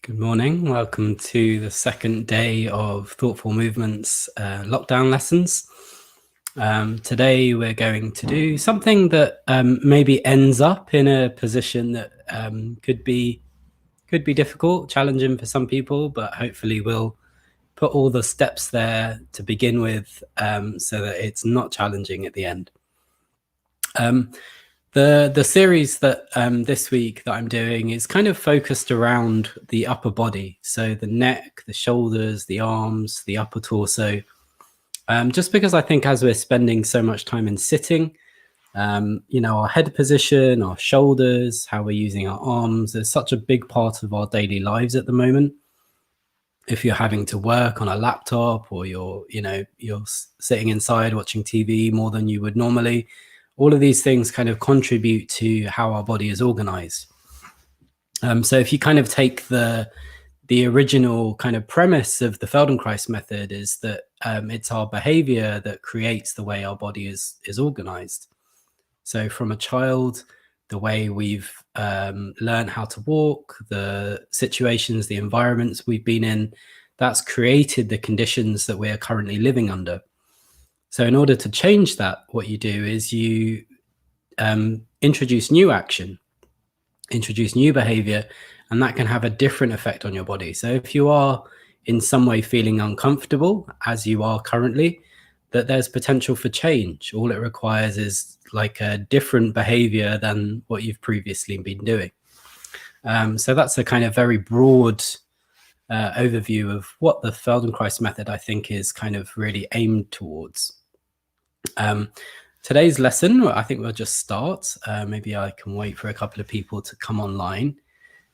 Good morning. Welcome to the second day of Thoughtful Movements lockdown lessons. Today we're going to do something that maybe ends up in a position that could be difficult, challenging for some people, but hopefully we'll put all the steps there to begin with so that it's not challenging at the end. The series that this week that I'm doing is kind of focused around the upper body. So the neck, the shoulders, the arms, the upper torso. Just because I think as we're spending so much time in sitting, our head position, our shoulders, how we're using our arms is such a big part of our daily lives at the moment. If you're having to work on a laptop or you're sitting inside watching TV more than you would normally, all of these things kind of contribute to how our body is organized. So if you kind of take the original kind of premise of the Feldenkrais method is that it's our behavior that creates the way our body is organized. So from a child, the way we've learned how to walk, the situations, the environments we've been in, that's created the conditions that we're currently living under. So in order to change that, what you do is you introduce new action, introduce new behavior, and that can have a different effect on your body. So if you are in some way feeling uncomfortable, as you are currently, that there's potential for change. All it requires is like a different behavior than what you've previously been doing. So that's a kind of very broad overview of what the Feldenkrais method, I think, is kind of really aimed towards. Today's lesson, I think we'll just start. Maybe I can wait for a couple of people to come online.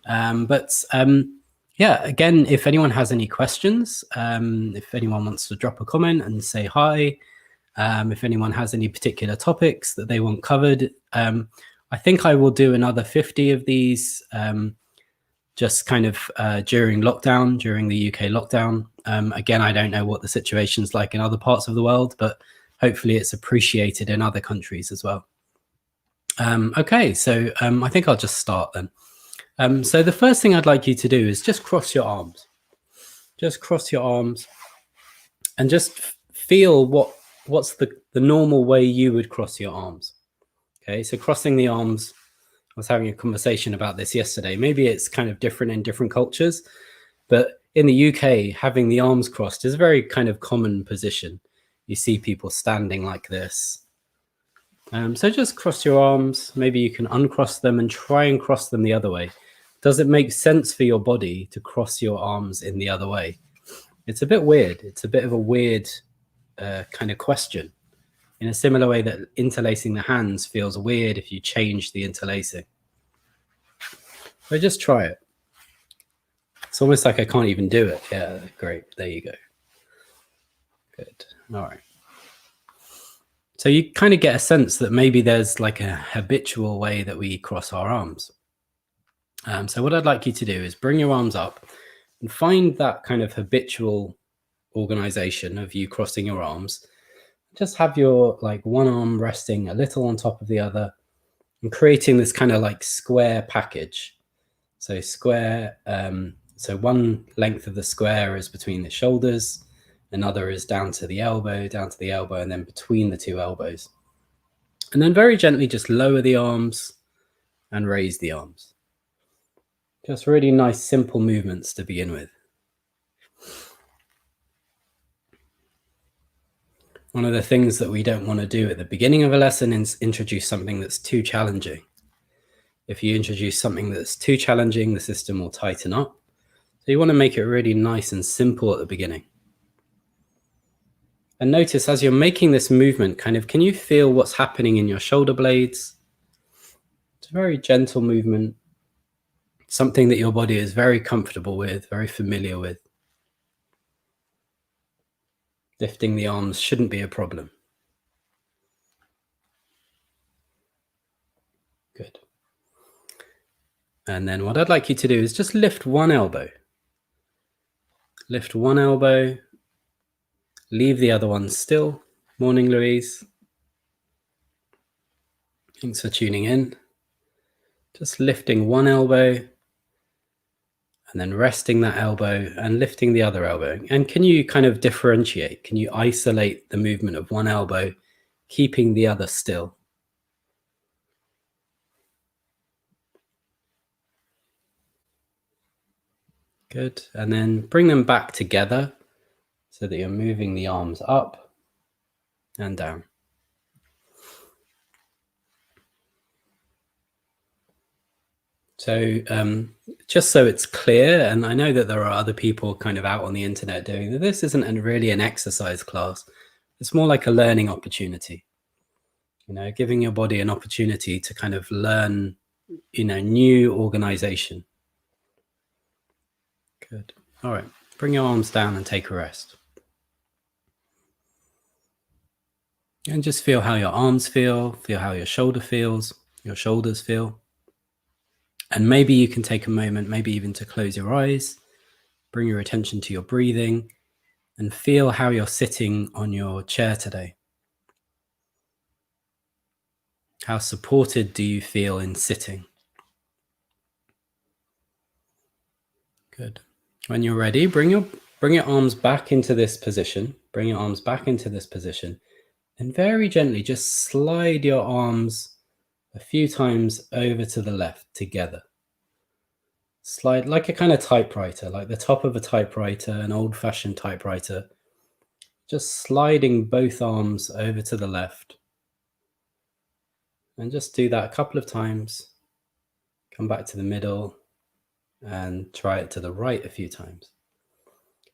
Yeah, again, if anyone has any questions, if anyone wants to drop a comment and say hi, if anyone has any particular topics that they want covered, I think I will do another 50 of these just kind of during lockdown, during the UK lockdown. Again, I don't know what the situation's like in other parts of the world, but hopefully it's appreciated in other countries as well. Okay, so I think I'll just start then. So the first thing I'd like you to do is just cross your arms. Just cross your arms and just feel what's the normal way you would cross your arms. Okay, so crossing the arms, I was having a conversation about this yesterday. Maybe it's kind of different in different cultures, but in the UK, having the arms crossed is a very kind of common position. You see people standing like this. So just cross your arms. Maybe you can uncross them and try and cross them the other way. Does it make sense for your body to cross your arms in the other way? It's a bit weird. It's a bit of a weird kind of question. In a similar way that interlacing the hands feels weird if you change the interlacing. But just try it. It's almost like I can't even do it. Yeah, great. There you go. Good. All right. So you kind of get a sense that maybe there's like a habitual way that we cross our arms. So what I'd like you to do is bring your arms up and find that kind of habitual organization of you crossing your arms. Just have your like one arm resting a little on top of the other and creating this kind of like square package. So square, so one length of the square is between the shoulders, another is down to the elbow, and then between the two elbows. And then very gently just lower the arms and raise the arms. Just really nice, simple movements to begin with. One of the things that we don't want to do at the beginning of a lesson is introduce something that's too challenging. If you introduce something that's too challenging, the system will tighten up. So you want to make it really nice and simple at the beginning. And notice as you're making this movement, kind of, can you feel what's happening in your shoulder blades? It's a very gentle movement, something that your body is very comfortable with, very familiar with. Lifting the arms shouldn't be a problem. Good. And then what I'd like you to do is just lift one elbow. Lift one elbow. Leave the other one still. Morning, Louise. Thanks for tuning in. Just lifting one elbow and then resting that elbow and lifting the other elbow. And can you kind of differentiate? Can you isolate the movement of one elbow, keeping the other still? Good. And then bring them back together so that you're moving the arms up and down. So just so it's clear, and I know that there are other people kind of out on the internet doing that, this isn't really an exercise class. It's more like a learning opportunity, giving your body an opportunity to kind of learn, new organization. Good. All right. Bring your arms down and take a rest. And just feel how your arms feel how your shoulders feel. And maybe you can take a moment, maybe even to close your eyes, bring your attention to your breathing, and feel how you're sitting on your chair today. How supported do you feel in sitting? Good. When you're ready, bring your arms back into this position. Bring your arms back into this position. And very gently, just slide your arms a few times over to the left together. Slide like a kind of typewriter, like the top of a typewriter, an old-fashioned typewriter. Just sliding both arms over to the left. And just do that a couple of times. Come back to the middle and try it to the right a few times.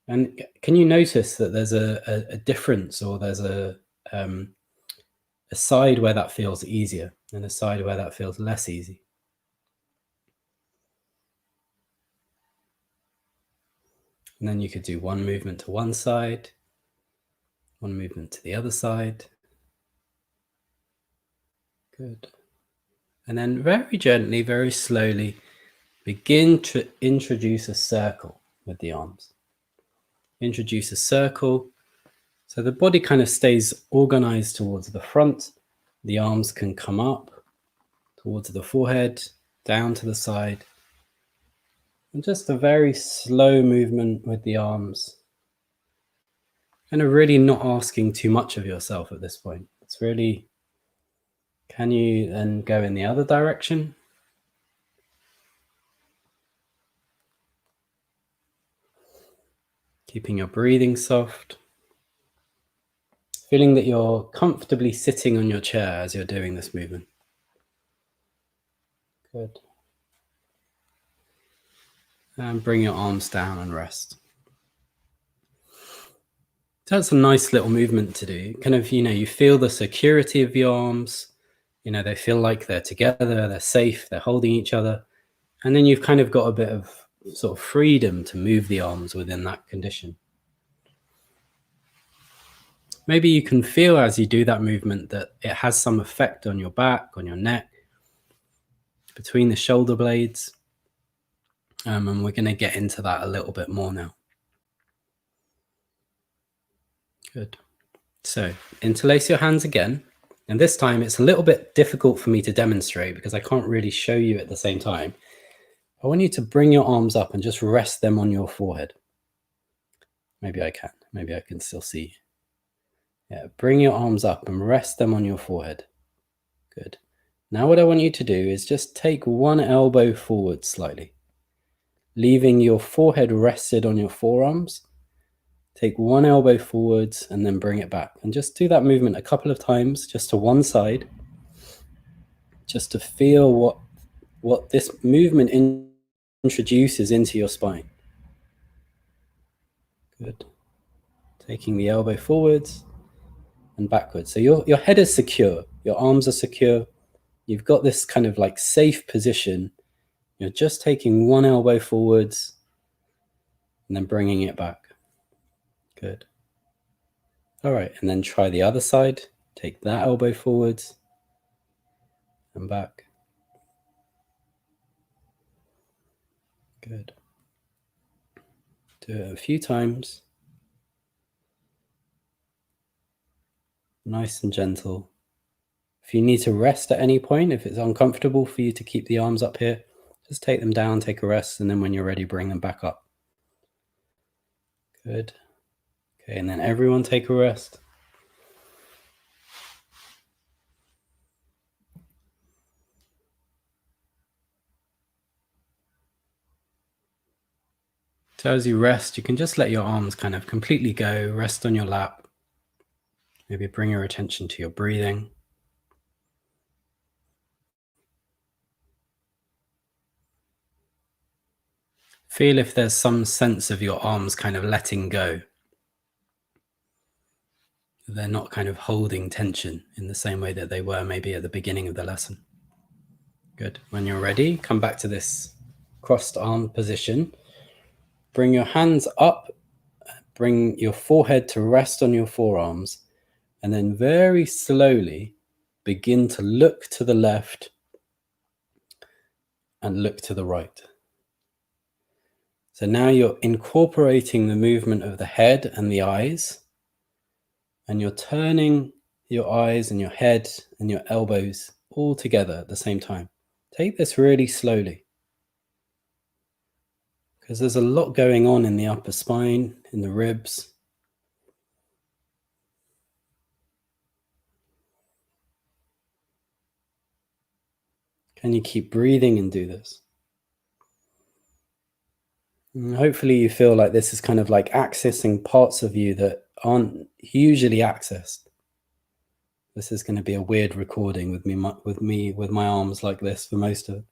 And can you notice that there's a difference, or there's a side where that feels easier and a side where that feels less easy? And then you could do one movement to one side, one movement to the other side. Good. And then very gently, very slowly, begin to introduce a circle with the arms. Introduce a circle so the body kind of stays organized towards the front. The arms can come up towards the forehead, down to the side. And just a very slow movement with the arms. And really not asking too much of yourself at this point. It's really, can you then go in the other direction? Keeping your breathing soft. Feeling that you're comfortably sitting on your chair as you're doing this movement. Good. And bring your arms down and rest. So that's a nice little movement to do. Kind of, you feel the security of your arms. They feel like they're together, they're safe, they're holding each other. And then you've kind of got a bit of sort of freedom to move the arms within that condition. Maybe you can feel as you do that movement that it has some effect on your back, on your neck, between the shoulder blades. And we're going to get into that a little bit more now. Good. So interlace your hands again. And this time it's a little bit difficult for me to demonstrate because I can't really show you at the same time. I want you to bring your arms up and just rest them on your forehead. Maybe I can. Maybe I can still see. Yeah, bring your arms up and rest them on your forehead. Good. Now what I want you to do is just take one elbow forward slightly, leaving your forehead rested on your forearms. Take one elbow forwards and then bring it back. And just do that movement a couple of times, just to one side, just to feel what this movement introduces into your spine. Good. Taking the elbow forwards and backwards. So your head is secure, your arms are secure. You've got this kind of like safe position. You're just taking one elbow forwards and then bringing it back. Good. All right, and then try the other side. Take that elbow forwards and back. Good. Do it a few times. Nice and gentle. If you need to rest at any point, if it's uncomfortable for you to keep the arms up here, Just take them down, take a rest, and then when you're ready, bring them back up. Good. Okay, and then everyone take a rest. So as you rest, you can just let your arms kind of completely go, rest on your lap. Maybe bring your attention to your breathing. Feel if there's some sense of your arms kind of letting go. They're not kind of holding tension in the same way that they were maybe at the beginning of the lesson. Good. When you're ready, come back to this crossed arm position. Bring your hands up, bring your forehead to rest on your forearms, and then very slowly begin to look to the left and look to the right. So now you're incorporating the movement of the head and the eyes, and you're turning your eyes and your head and your elbows all together at the same time. Take this really slowly, because there's a lot going on in the upper spine, in the ribs. Can you keep breathing and do this? And hopefully you feel like this is kind of like accessing parts of you that aren't usually accessed. This is going to be a weird recording with my arms like this for most of it.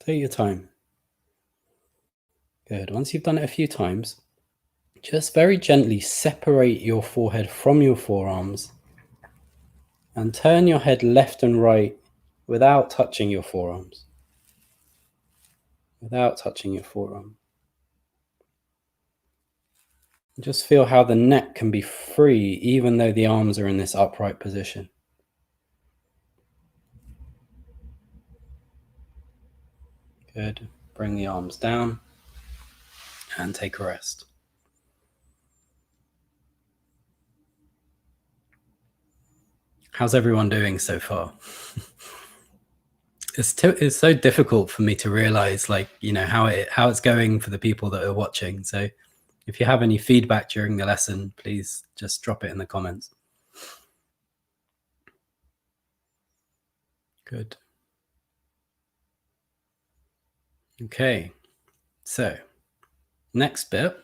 Take your time. Good. Once you've done it a few times, just very gently separate your forehead from your forearms and turn your head left and right without touching your forearms. Without touching your forearm. Just feel how the neck can be free even though the arms are in this upright position. Good. Bring the arms down and take a rest. How's everyone doing so far? It's so difficult for me to realize, like, you know, how it's going for the people that are watching. So if you have any feedback during the lesson, please just drop it in the comments. Good. Okay, so next bit,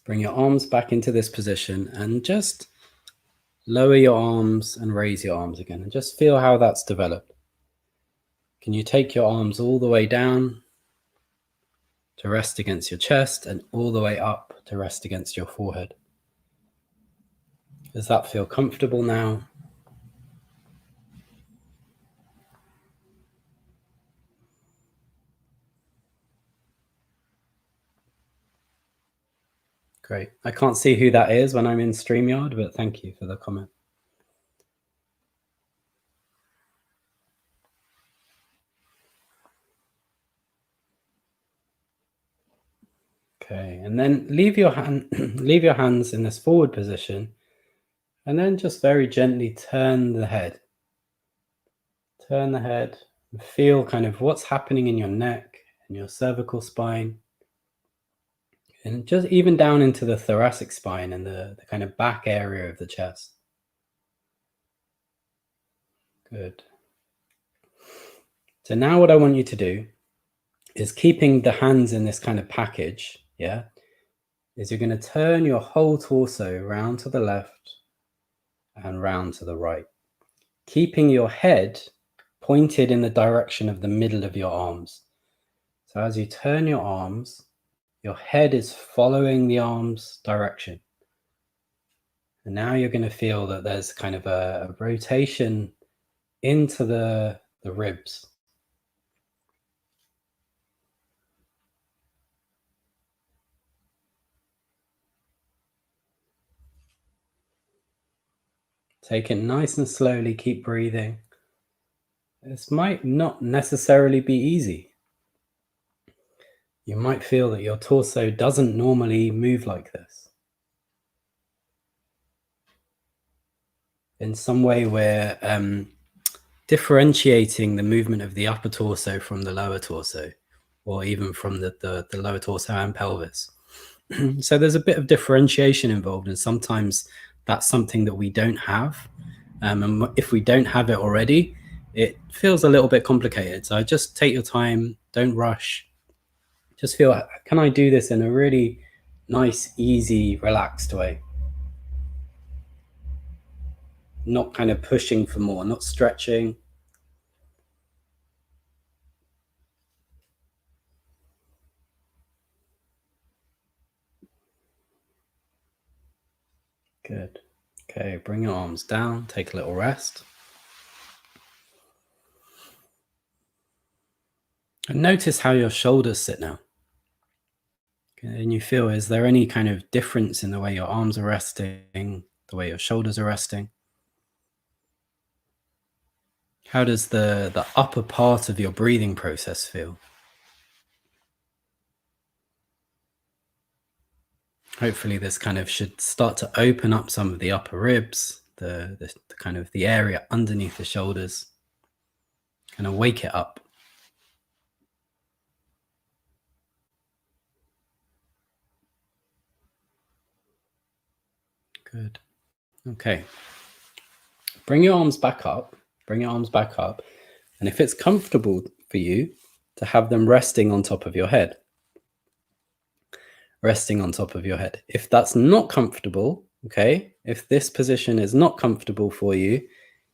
bring your arms back into this position and just lower your arms and raise your arms again, and just feel how that's developed. Can you take your arms all the way down to rest against your chest and all the way up to rest against your forehead? Does that feel comfortable now? Great. I can't see who that is when I'm in StreamYard, but thank you for the comment. Okay, and then leave your hands in this forward position, and then just very gently turn the head. Turn the head and feel kind of what's happening in your neck and your cervical spine, and just even down into the thoracic spine and the kind of back area of the chest. Good. So now what I want you to do is, keeping the hands in this kind of package, is you're going to turn your whole torso round to the left and round to the right, keeping your head pointed in the direction of the middle of your arms. So as you turn your arms, your head is following the arms' direction. And now you're going to feel that there's kind of a rotation into the ribs. Take it nice and slowly, keep breathing. This might not necessarily be easy. You might feel that your torso doesn't normally move like this. in some way we're differentiating the movement of the upper torso from the lower torso, or even from the lower torso and pelvis. So there's a bit of differentiation involved, and sometimes that's something that we don't have. And if we don't have it already, it feels a little bit complicated. So just take your time, don't rush. Just feel, can I do this in a really nice, easy, relaxed way? Not kind of pushing for more, not stretching. Good. Okay, bring your arms down, take a little rest. And notice how your shoulders sit now. Okay, and you feel, is there any kind of difference in the way your arms are resting, the way your shoulders are resting? How does the upper part of your breathing process feel? Hopefully this kind of should start to open up some of the upper ribs, the kind of the area underneath the shoulders, kind of wake it up. Good. Okay. Bring your arms back up. Bring your arms back up. And if it's comfortable for you to have them resting on top of your head, resting on top of your head. If that's not comfortable, okay, if this position is not comfortable for you,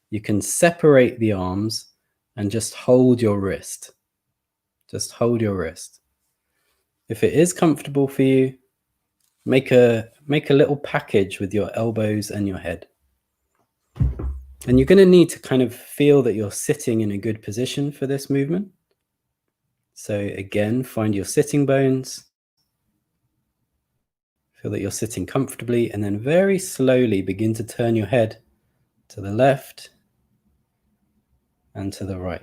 you can separate the arms and just hold your wrist. Just hold your wrist. If it is comfortable for you, make a little package with your elbows and your head. And you're going to need to kind of feel that you're sitting in a good position for this movement. So again, find your sitting bones. Feel that you're sitting comfortably, and then very slowly begin to turn your head to the left and to the right.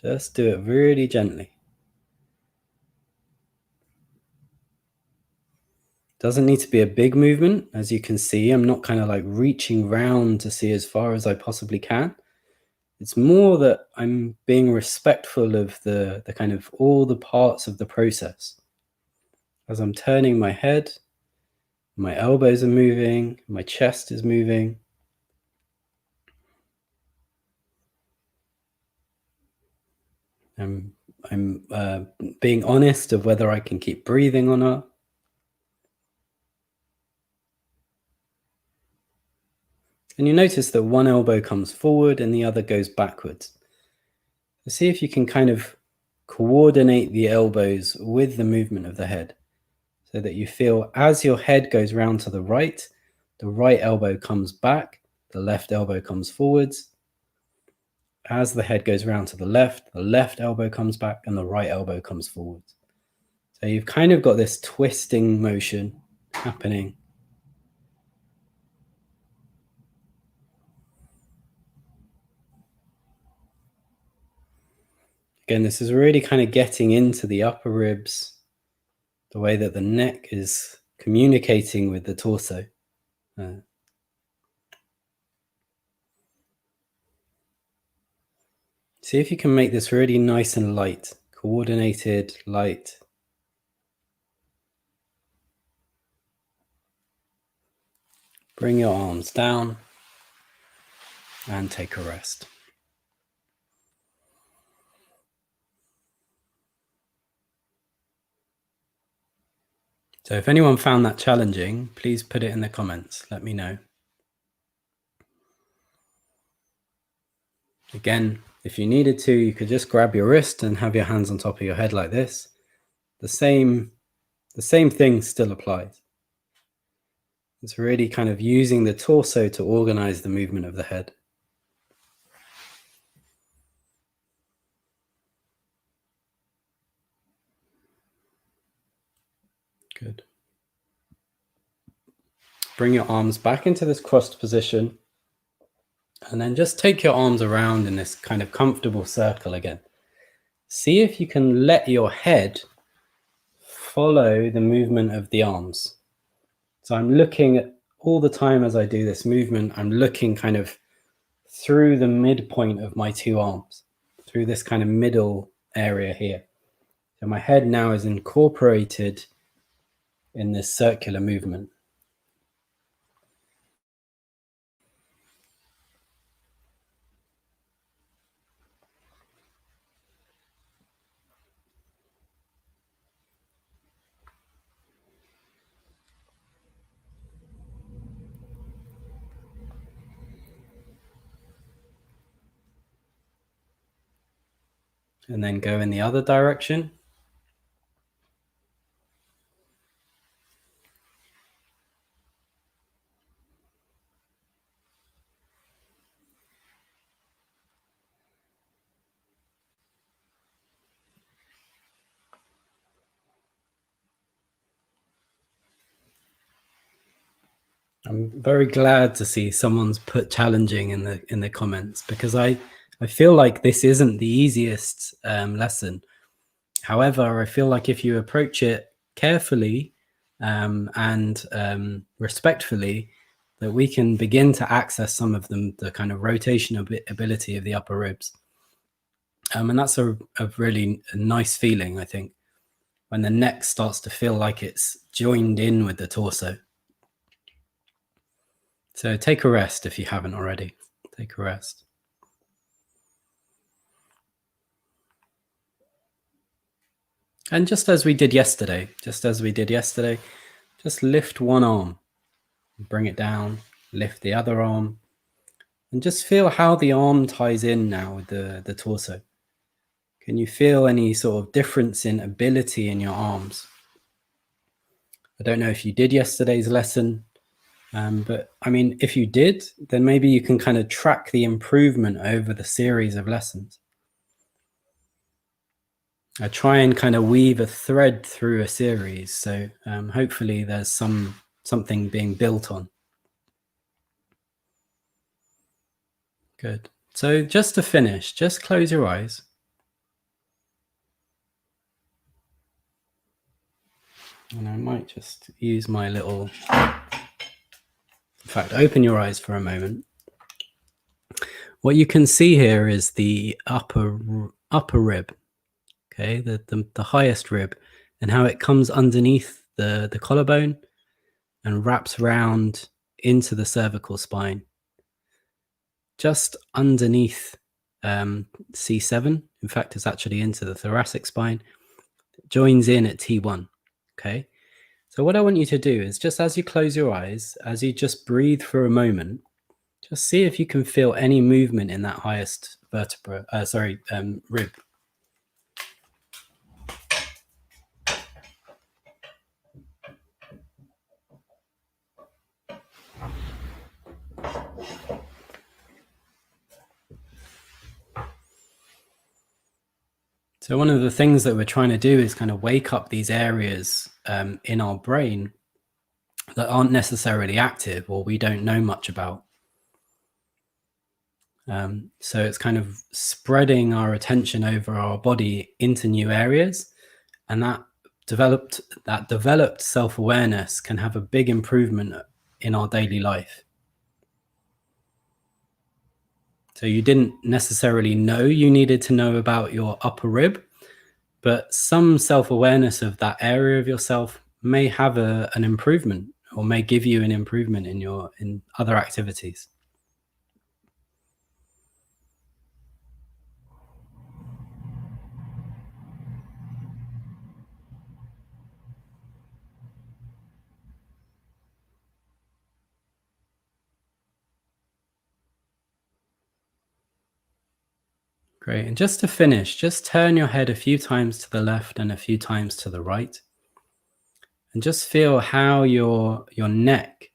Just do it really gently. Doesn't need to be a big movement. As you can see, I'm not kind of like reaching round to see as far as I possibly can. It's more that I'm being respectful of the kind of all the parts of the process. As I'm turning my head, my elbows are moving, my chest is moving. I'm being honest of whether I can keep breathing or not. And you notice that one elbow comes forward and the other goes backwards. So see if you can kind of coordinate the elbows with the movement of the head, so that you feel as your head goes round to the right elbow comes back, the left elbow comes forwards. As the head goes round to the left elbow comes back and the right elbow comes forwards. So you've kind of got this twisting motion happening. Again, this is really kind of getting into the upper ribs, the way that the neck is communicating with the torso. See if you can make this really nice and light, coordinated, light. Bring your arms down and take a rest. So if anyone found that challenging, please put it in the comments. Let me know. Again, if you needed to, you could just grab your wrist and have your hands on top of your head like this. The same thing still applies. It's really kind of using the torso to organize the movement of the head. Good. Bring your arms back into this crossed position, and then just take your arms around in this kind of comfortable circle again. See if you can let your head follow the movement of the arms. So I'm looking all the time as I do this movement, I'm looking kind of through the midpoint of my two arms, through this kind of middle area here. So my head now is incorporated in this circular movement. And then go in the other direction. I'm very glad to see someone's put challenging in the comments, because I feel like this isn't the easiest lesson. However, I feel like if you approach it carefully and respectfully, that we can begin to access some of the kind of rotation ability of the upper ribs. And that's a really nice feeling, I think, when the neck starts to feel like it's joined in with the torso. So take a rest if you haven't already. Take a rest. And just as we did yesterday, just lift one arm, bring it down, lift the other arm, and just feel how the arm ties in now with the torso. Can you feel any sort of difference in ability in your arms? I don't know if you did yesterday's lesson, but I mean, if you did, then maybe you can kind of track the improvement over the series of lessons. I try and kind of weave a thread through a series, so hopefully there's something being built on. Good. So just to finish, just close your eyes. And I might just use my little... In fact, open your eyes for a moment. What you can see here is the upper rib, okay, the highest rib, and how it comes underneath the collarbone and wraps round into the cervical spine. Just underneath C7, in fact, it's actually into the thoracic spine, it joins in at T1, okay? So what I want you to do is, just as you close your eyes, as you just breathe for a moment, just see if you can feel any movement in that highest rib. So one of the things that we're trying to do is kind of wake up these areas in our brain that aren't necessarily active or we don't know much about. So it's kind of spreading our attention over our body into new areas, and that developed self-awareness can have a big improvement in our daily life. So you didn't necessarily know you needed to know about your upper rib, but some self-awareness of that area of yourself may have an improvement, or may give you an improvement in other activities. Great. And just to finish, just turn your head a few times to the left and a few times to the right. And just feel how your neck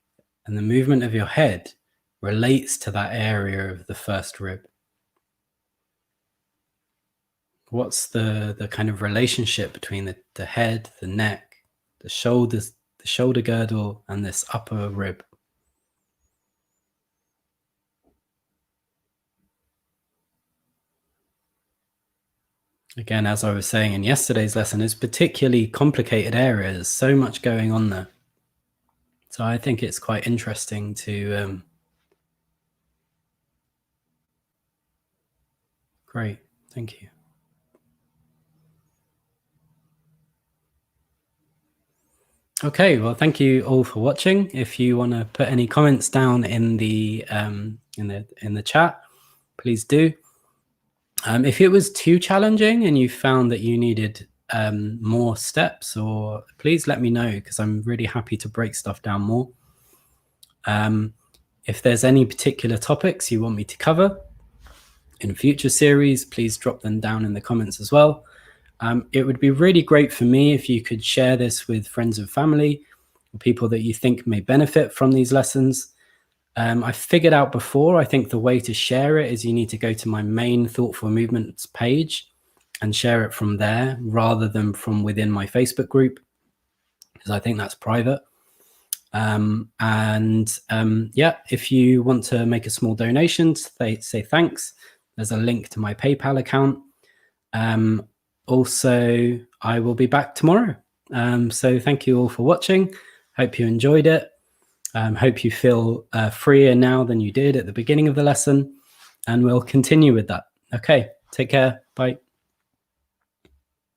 and the movement of your head relates to that area of the first rib. What's the kind of relationship between the head, the neck, the shoulders, the shoulder girdle, and this upper rib? Again, as I was saying in yesterday's lesson, it's particularly complicated areas, so much going on there. So I think it's quite interesting to great, thank you. Okay, well, thank you all for watching. If you want to put any comments down in the chat, please do. If it was too challenging and you found that you needed more steps, or please let me know, because I'm really happy to break stuff down more. If there's any particular topics you want me to cover in a future series, please drop them down in the comments as well. It would be really great for me if you could share this with friends and family, or people that you think may benefit from these lessons. I figured out before, I think the way to share it is you need to go to my main Thoughtful Movements page and share it from there rather than from within my Facebook group, because I think that's private. Yeah, if you want to make a small donation to say thanks, there's a link to my PayPal account. Also, I will be back tomorrow. So thank you all for watching. Hope you enjoyed it. Hope you feel freer now than you did at the beginning of the lesson, and we'll continue with that. Okay, take care. Bye.